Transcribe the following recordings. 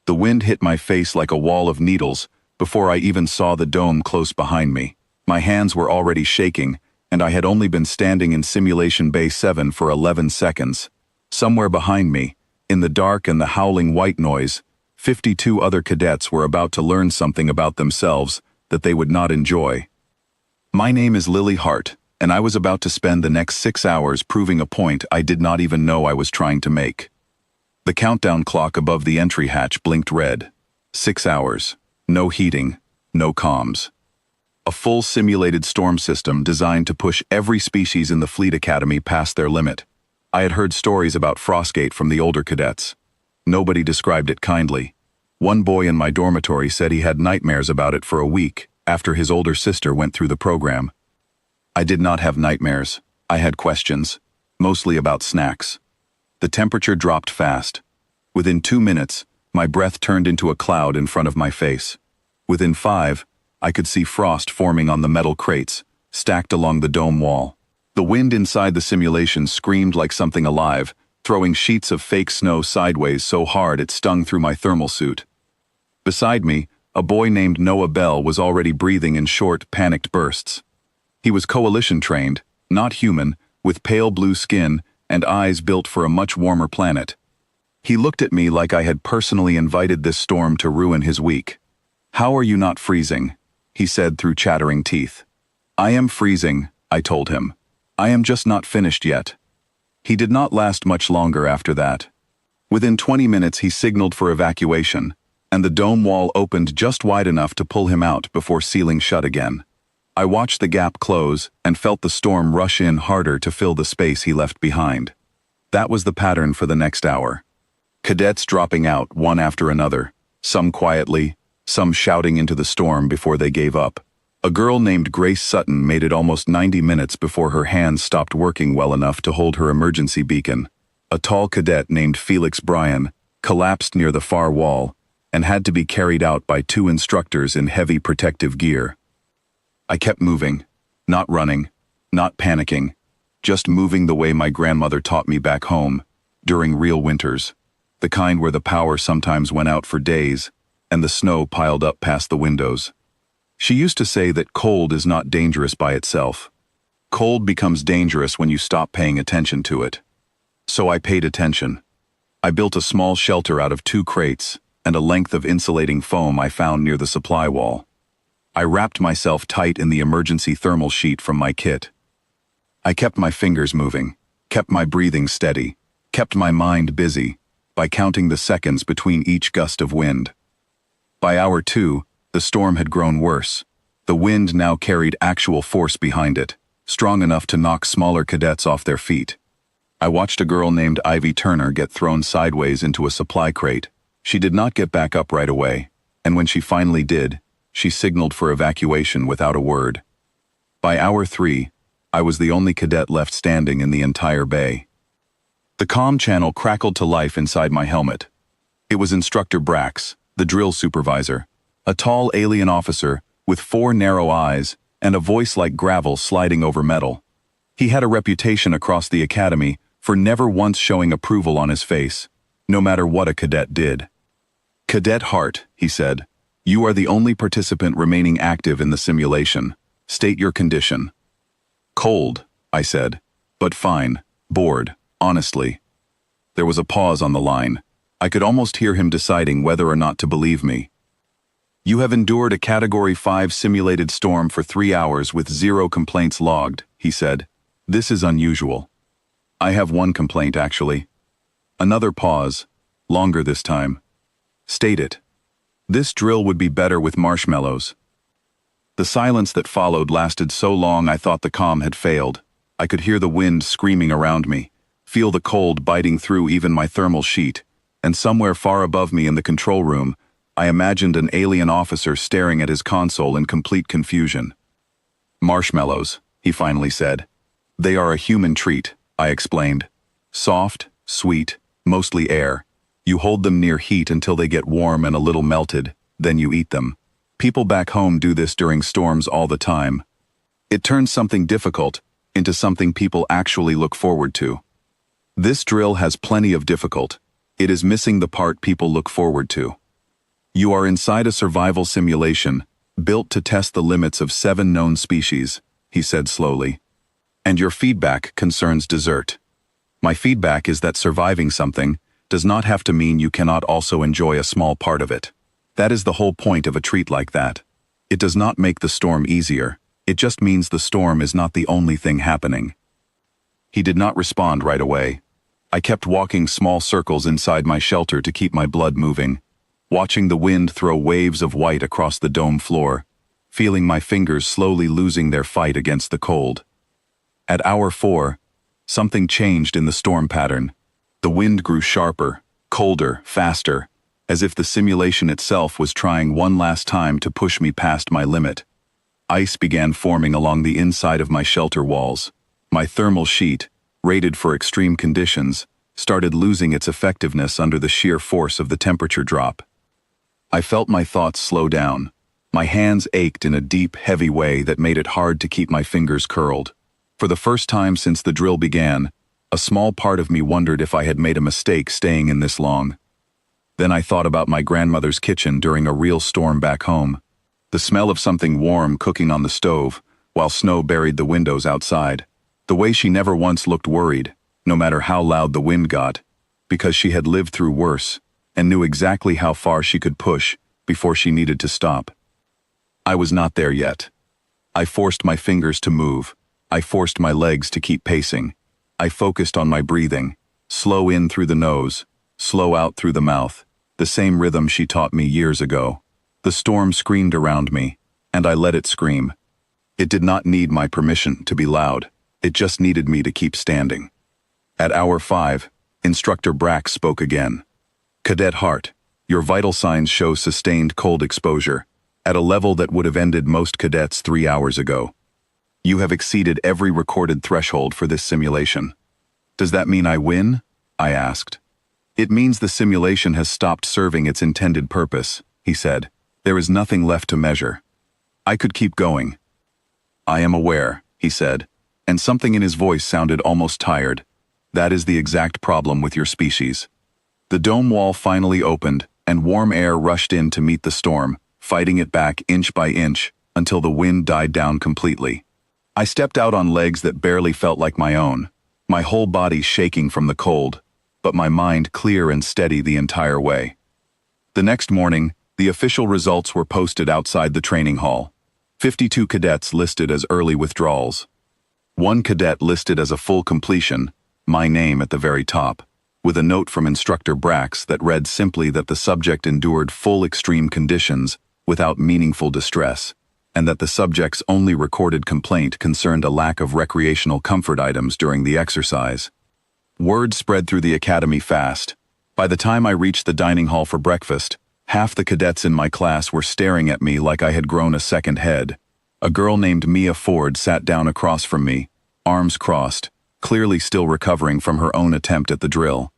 The wind hit my face like a wall of needles before I even saw the dome close behind me. My hands were already shaking, and I had only been standing in Simulation Bay 7 for 11 seconds. Somewhere behind me, in the dark and the howling white noise, 52 other cadets were about to learn something about themselves that they would not enjoy. My name is Lily Hart, and I was about to spend the next 6 hours proving a point I did not even know I was trying to make. The countdown clock above the entry hatch blinked red. 6 hours. No heating. No comms. A full simulated storm system designed to push every species in the Fleet Academy past their limit. I had heard stories about Frostgate from the older cadets. Nobody described it kindly. One boy in my dormitory said he had nightmares about it for a week after his older sister went through the program. I did not have nightmares. I had questions, mostly about snacks. The temperature dropped fast. Within 2 minutes, my breath turned into a cloud in front of my face. Within 5, I could see frost forming on the metal crates, stacked along the dome wall. The wind inside the simulation screamed like something alive, throwing sheets of fake snow sideways so hard it stung through my thermal suit. Beside me, a boy named Noah Bell was already breathing in short, panicked bursts. He was coalition trained, not human, with pale blue skin and eyes built for a much warmer planet. He looked at me like I had personally invited this storm to ruin his week. "How are you not freezing?" he said through chattering teeth. "I am freezing," I told him. "I am just not finished yet." He did not last much longer after that. Within 20 minutes he signaled for evacuation, and the dome wall opened just wide enough to pull him out before sealing shut again. I watched the gap close and felt the storm rush in harder to fill the space he left behind. That was the pattern for the next hour. Cadets dropping out one after another, some quietly, some shouting into the storm before they gave up. A girl named Grace Sutton made it almost 90 minutes before her hands stopped working well enough to hold her emergency beacon. A tall cadet named Felix Bryan collapsed near the far wall and had to be carried out by 2 instructors in heavy protective gear. I kept moving, not running, not panicking, just moving the way my grandmother taught me back home, during real winters, the kind where the power sometimes went out for days and the snow piled up past the windows. She used to say that cold is not dangerous by itself. Cold becomes dangerous when you stop paying attention to it. So I paid attention. I built a small shelter out of 2 crates and a length of insulating foam I found near the supply wall. I wrapped myself tight in the emergency thermal sheet from my kit. I kept my fingers moving, kept my breathing steady, kept my mind busy by counting the seconds between each gust of wind. By hour 2, the storm had grown worse. The wind now carried actual force behind it, strong enough to knock smaller cadets off their feet. I watched a girl named Ivy Turner get thrown sideways into a supply crate. She did not get back up right away, and when she finally did, she signaled for evacuation without a word. By hour 3, I was the only cadet left standing in the entire bay. The comm channel crackled to life inside my helmet. It was Instructor Brax, the drill supervisor, a tall alien officer with 4 narrow eyes and a voice like gravel sliding over metal. He had a reputation across the academy for never once showing approval on his face, no matter what a cadet did. "Cadet Hart," he said, "you are the only participant remaining active in the simulation. State your condition." "Cold," I said, "but fine, bored, honestly." There was a pause on the line. I could almost hear him deciding whether or not to believe me. "You have endured a Category 5 simulated storm for 3 hours with 0 complaints logged," he said. "This is unusual." "I have 1 complaint, actually." Another pause, longer this time. "State it." "This drill would be better with marshmallows." The silence that followed lasted so long I thought the comm had failed. I could hear the wind screaming around me, feel the cold biting through even my thermal sheet, and somewhere far above me in the control room, I imagined an alien officer staring at his console in complete confusion. "Marshmallows," he finally said. "They are a human treat," I explained. "Soft, sweet, mostly air. You hold them near heat until they get warm and a little melted, then you eat them. People back home do this during storms all the time. It turns something difficult into something people actually look forward to. This drill has plenty of difficult. It is missing the part people look forward to." You are inside a survival simulation, built to test the limits of 7 known species, he said slowly. And your feedback concerns dessert. My feedback is that surviving something does not have to mean you cannot also enjoy a small part of it. That is the whole point of a treat like that. It does not make the storm easier, it just means the storm is not the only thing happening. He did not respond right away. I kept walking small circles inside my shelter to keep my blood moving, watching the wind throw waves of white across the dome floor, feeling my fingers slowly losing their fight against the cold. At hour 4, something changed in the storm pattern. The wind grew sharper, colder, faster, as if the simulation itself was trying one last time to push me past my limit. Ice began forming along the inside of my shelter walls. My thermal sheet, rated for extreme conditions, started losing its effectiveness under the sheer force of the temperature drop. I felt my thoughts slow down. My hands ached in a deep, heavy way that made it hard to keep my fingers curled. For the first time since the drill began, a small part of me wondered if I had made a mistake staying in this long. Then I thought about my grandmother's kitchen during a real storm back home. The smell of something warm cooking on the stove, while snow buried the windows outside. The way she never once looked worried, no matter how loud the wind got, because she had lived through worse, and knew exactly how far she could push before she needed to stop. I was not there yet. I forced my fingers to move. I forced my legs to keep pacing. I focused on my breathing, slow in through the nose, slow out through the mouth, the same rhythm she taught me years ago. The storm screamed around me, and I let it scream. It did not need my permission to be loud. It just needed me to keep standing. At hour 5, Instructor Brack spoke again. Cadet Hart, your vital signs show sustained cold exposure, at a level that would have ended most cadets 3 hours ago. You have exceeded every recorded threshold for this simulation. Does that mean I win? I asked. It means the simulation has stopped serving its intended purpose, he said. There is nothing left to measure. I could keep going. I am aware, he said, and something in his voice sounded almost tired. That is the exact problem with your species. The dome wall finally opened, and warm air rushed in to meet the storm, fighting it back inch by inch, until the wind died down completely. I stepped out on legs that barely felt like my own, my whole body shaking from the cold, but my mind clear and steady the entire way. The next morning, the official results were posted outside the training hall. 52 cadets listed as early withdrawals. 1 cadet listed as a full completion, my name at the very top, with a note from Instructor Brax that read simply that the subject endured full extreme conditions without meaningful distress, and that the subject's only recorded complaint concerned a lack of recreational comfort items during the exercise. Word spread through the academy fast. By the time I reached the dining hall for breakfast, half the cadets in my class were staring at me like I had grown a second head. A girl named Mia Ford sat down across from me, arms crossed, clearly still recovering from her own attempt at the drill.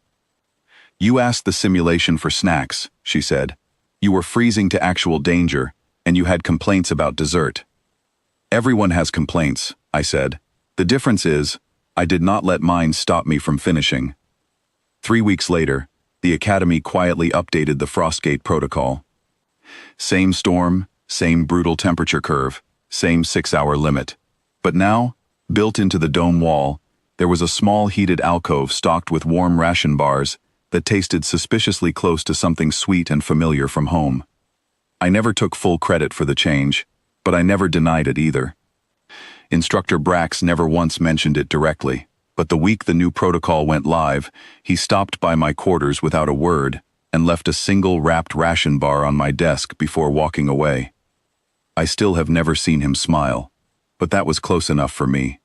You asked the simulation for snacks, she said. You were freezing to actual danger, and you had complaints about dessert. Everyone has complaints, I said. The difference is, I did not let mine stop me from finishing. 3 weeks later, the academy quietly updated the Frostgate protocol. Same storm, same brutal temperature curve, same 6-hour limit. But now, built into the dome wall, there was a small heated alcove stocked with warm ration bars that tasted suspiciously close to something sweet and familiar from home. I never took full credit for the change, but I never denied it either. Instructor Brax never once mentioned it directly, but the week the new protocol went live, he stopped by my quarters without a word and left a single wrapped ration bar on my desk before walking away. I still have never seen him smile, but that was close enough for me.